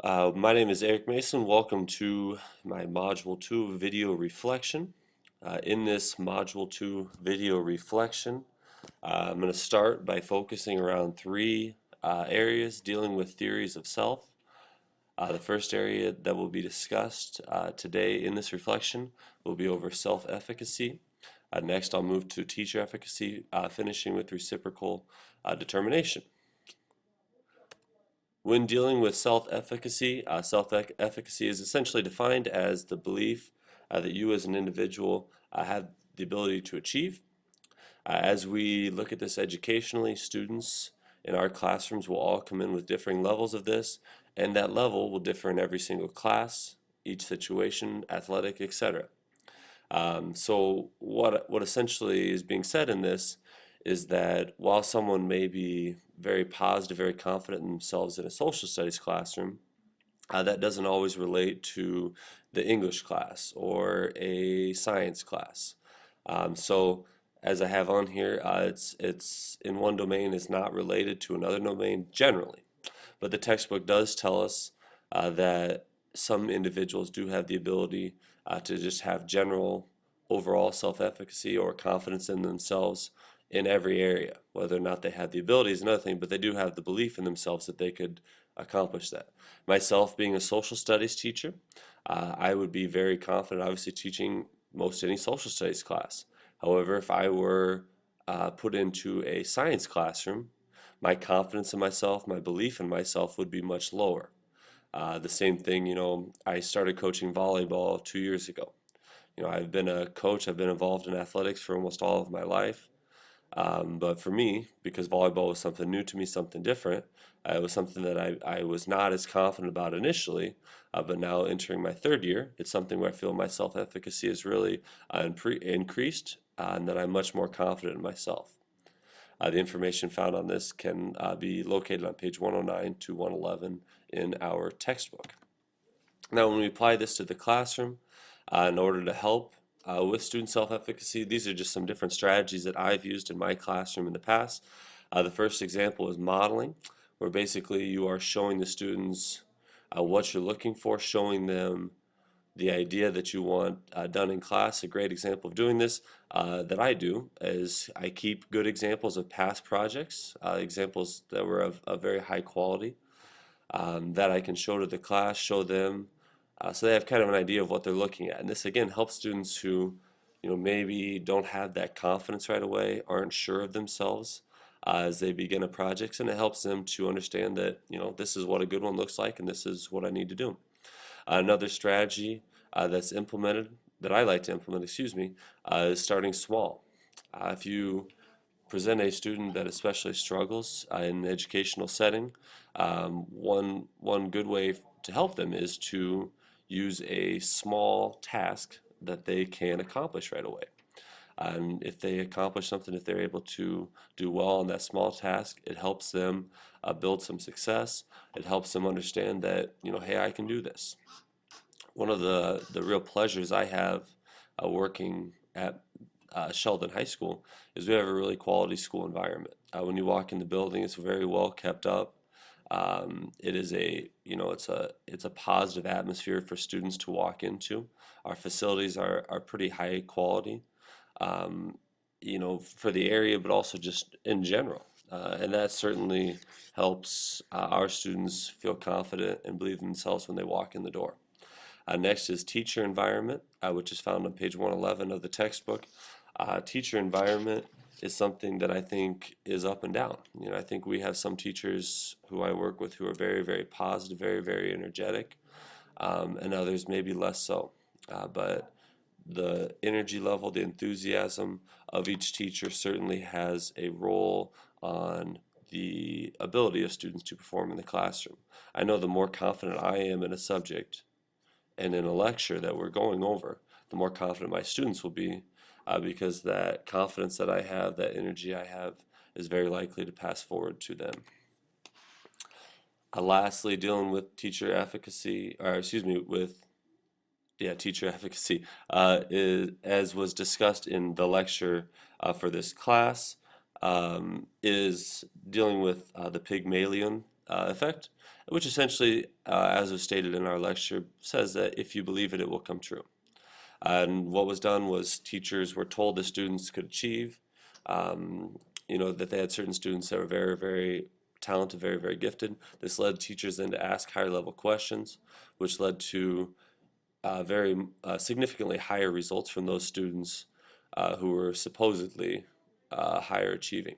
My name is Eric Mason. Welcome to my Module 2 video reflection. In this Module 2 video reflection, I'm going to start by focusing around three areas dealing with theories of self. The first area that will be discussed today in this reflection will be over self-efficacy. Next, I'll move to teacher efficacy, finishing with reciprocal determination. When dealing with self-efficacy, self-efficacy is essentially defined as the belief that you as an individual have the ability to achieve. As we look at this educationally, students in our classrooms will all come in with differing levels of this, and that level will differ in every single class, each situation, athletic, etc. So what essentially is being said in this is that while someone may be very positive, very confident in themselves in a social studies classroom, that doesn't always relate to the English class or a science class. So as I have on here, it's in one domain is not related to another domain generally, but the textbook does tell us that some individuals do have the ability to just have general overall self-efficacy or confidence in themselves in every area. Whether or not they have the ability is another thing, but they do have the belief in themselves that they could accomplish that. Myself being a social studies teacher, I would be very confident obviously teaching most any social studies class. However, if I were put into a science classroom, my confidence in myself, my belief in myself would be much lower. The same thing, I started coaching volleyball 2 years ago. I've been a coach, I've been involved in athletics for almost all of my life. But for me, because volleyball was something new to me, something different, it was something that I was not as confident about initially, but now entering my third year, it's something where I feel my self-efficacy is really increased, and that I'm much more confident in myself. The information found on this can be located on page 109 to 111 in our textbook. Now, when we apply this to the classroom, in order to help with student self-efficacy, these are just some different strategies that I've used in my classroom in the past. The first example is modeling, where basically you are showing the students what you're looking for, showing them the idea that you want done in class. A great example of doing this that I do is I keep good examples of past projects, examples that were of very high quality, that I can show to the class, show them, so they have kind of an idea of what they're looking at. And this again helps students who, maybe don't have that confidence right away, aren't sure of themselves as they begin a project, and it helps them to understand that, this is what a good one looks like, and this is what I need to do. Another strategy that's implemented, that I like to implement, excuse me, is starting small. If you present a student that especially struggles in an educational setting, one good way to help them is to use a small task that they can accomplish right away. And if they accomplish something, if they're able to do well on that small task, it helps them build some success. It helps them understand that, hey, I can do this. One of the real pleasures I have working at Sheldon High School is we have a really quality school environment. When you walk in the building, it's very well kept up. It is it's a positive atmosphere for students to walk into. Our facilities are pretty high quality, for the area, but also just in general. And that certainly helps our students feel confident and believe in themselves when they walk in the door. Next is teacher environment, which is found on page 111 of the textbook. Teacher environment is something that I think is up and down. I think we have some teachers who I work with who are very, very positive, very, very energetic, and others maybe less so. But the energy level, the enthusiasm of each teacher certainly has a role on the ability of students to perform in the classroom. I know the more confident I am in a subject and in a lecture that we're going over, the more confident my students will be, because that confidence that I have, that energy I have, is very likely to pass forward to them. Lastly, dealing with teacher efficacy, or excuse me, with teacher efficacy, is, as was discussed in the lecture for this class, is dealing with the Pygmalion effect, which essentially, as was stated in our lecture, says that if you believe it, it will come true. And what was done was teachers were told the students could achieve, um, that they had certain students that were very, very talented, very, very gifted. This led teachers then to ask higher level questions, which led to very significantly higher results from those students who were supposedly higher achieving.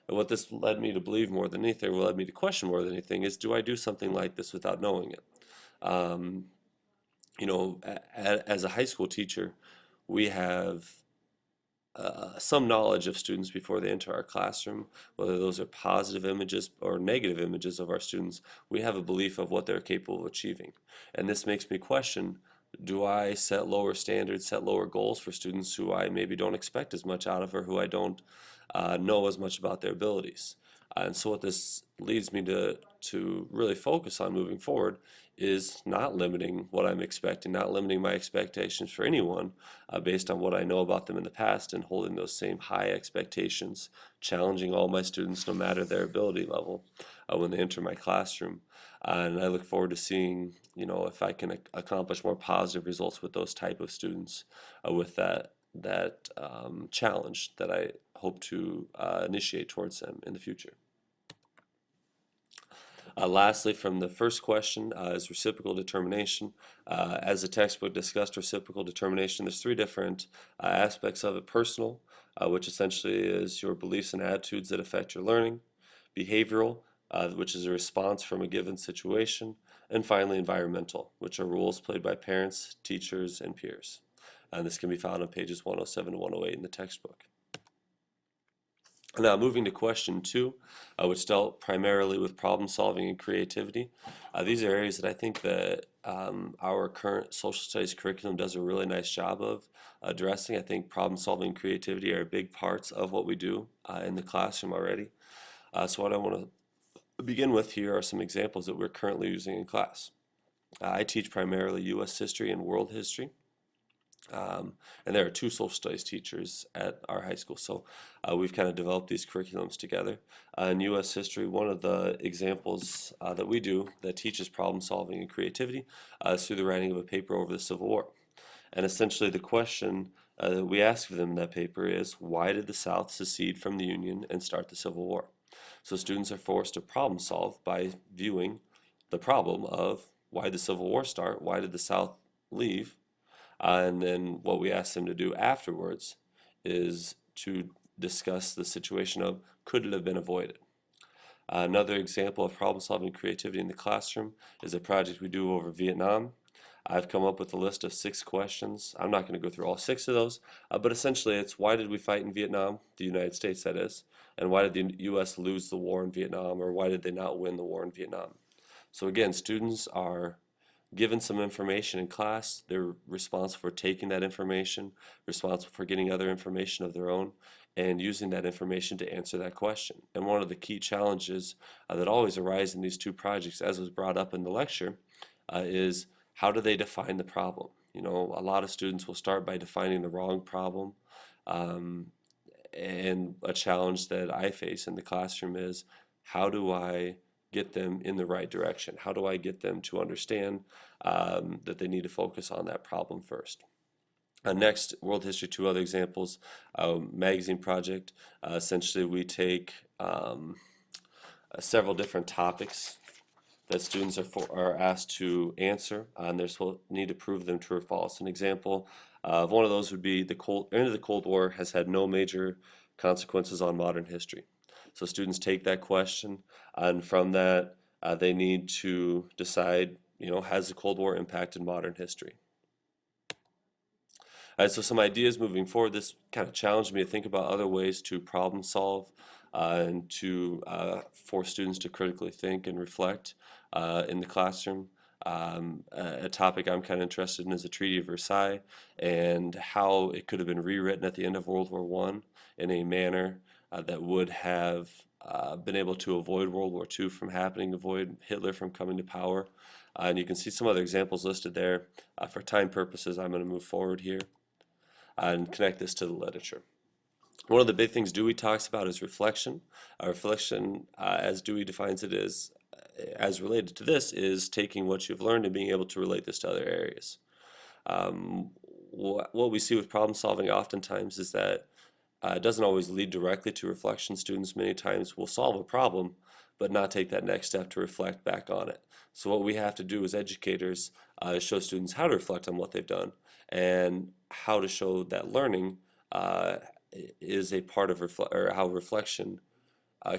And what this led me to believe more than anything, or led me to question more than anything, is do I do something like this without knowing it? Um, as a high school teacher, we have some knowledge of students before they enter our classroom, whether those are positive images or negative images of our students. We have a belief of what they're capable of achieving. And this makes me question, do I set lower standards, set lower goals for students who I maybe don't expect as much out of, or who I don't know as much about their abilities? And so what this leads me to really focus on moving forward is not limiting what I'm expecting, not limiting my expectations for anyone based on what I know about them in the past, and holding those same high expectations, challenging all my students no matter their ability level when they enter my classroom. And I look forward to seeing, if I can accomplish more positive results with those type of students, with that challenge that I hope to initiate towards them in the future. Lastly, from the first question is reciprocal determination. As the textbook discussed reciprocal determination, there's three different aspects of it. Personal, which essentially is your beliefs and attitudes that affect your learning. Behavioral, which is a response from a given situation. And finally, environmental, which are roles played by parents, teachers, and peers. And this can be found on pages 107 to 108 in the textbook. Now, moving to question 2, which dealt primarily with problem solving and creativity. These are areas that I think that our current social studies curriculum does a really nice job of addressing. I think problem solving and creativity are big parts of what we do in the classroom already. So what I want to begin with here are some examples that we're currently using in class. I teach primarily U.S. history and world history. And there are two social studies teachers at our high school, so we've kind of developed these curriculums together. In U.S. history, one of the examples that we do that teaches problem solving and creativity is through the writing of a paper over the Civil War. And essentially the question that we ask of them in that paper is, why did the South secede from the Union and start the Civil War? So students are forced to problem solve by viewing the problem of why did the Civil War start, why did the South leave, and then what we ask them to do afterwards is to discuss the situation of, could it have been avoided? Another example of problem solving creativity in the classroom is a project we do over Vietnam. I've come up with a list of 6 questions. I'm not going to go through all 6 of those, but essentially it's, why did we fight in Vietnam, the United States that is, and why did the U.S. lose the war in Vietnam, or why did they not win the war in Vietnam? So again, students are given some information in class. They're responsible for taking that information, responsible for getting other information of their own, and using that information to answer that question. And one of the key challenges that always arise in these two projects, as was brought up in the lecture, is how do they define the problem? A lot of students will start by defining the wrong problem, and a challenge that I face in the classroom is, how do I get them in the right direction? How do I get them to understand that they need to focus on that problem first? Next, world history, 2 other examples. Magazine project. Essentially, we take several different topics that students are asked to answer, and they're supposed need to prove them true or false. An example of one of those would be the end of the Cold War has had no major consequences on modern history. So students take that question, and from that, they need to decide, has the Cold War impacted modern history? So some ideas moving forward. This kind of challenged me to think about other ways to problem solve and to force students to critically think and reflect in the classroom. A topic I'm kind of interested in is the Treaty of Versailles, and how it could have been rewritten at the end of World War I in a manner that would have been able to avoid World War II from happening, avoid Hitler from coming to power. And you can see some other examples listed there. For time purposes, I'm going to move forward here and connect this to the literature. One of the big things Dewey talks about is reflection. Reflection, as Dewey defines it, is as related to this is taking what you've learned and being able to relate this to other areas. What we see with problem solving oftentimes is that it doesn't always lead directly to reflection. Students many times will solve a problem, but not take that next step to reflect back on it. So what we have to do as educators is show students how to reflect on what they've done and how to show that learning uh, is a part of or how reflection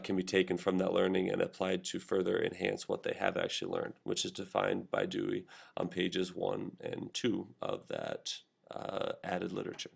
can be taken from that learning and applied to further enhance what they have actually learned, which is defined by Dewey on pages 1 and 2 of that added literature.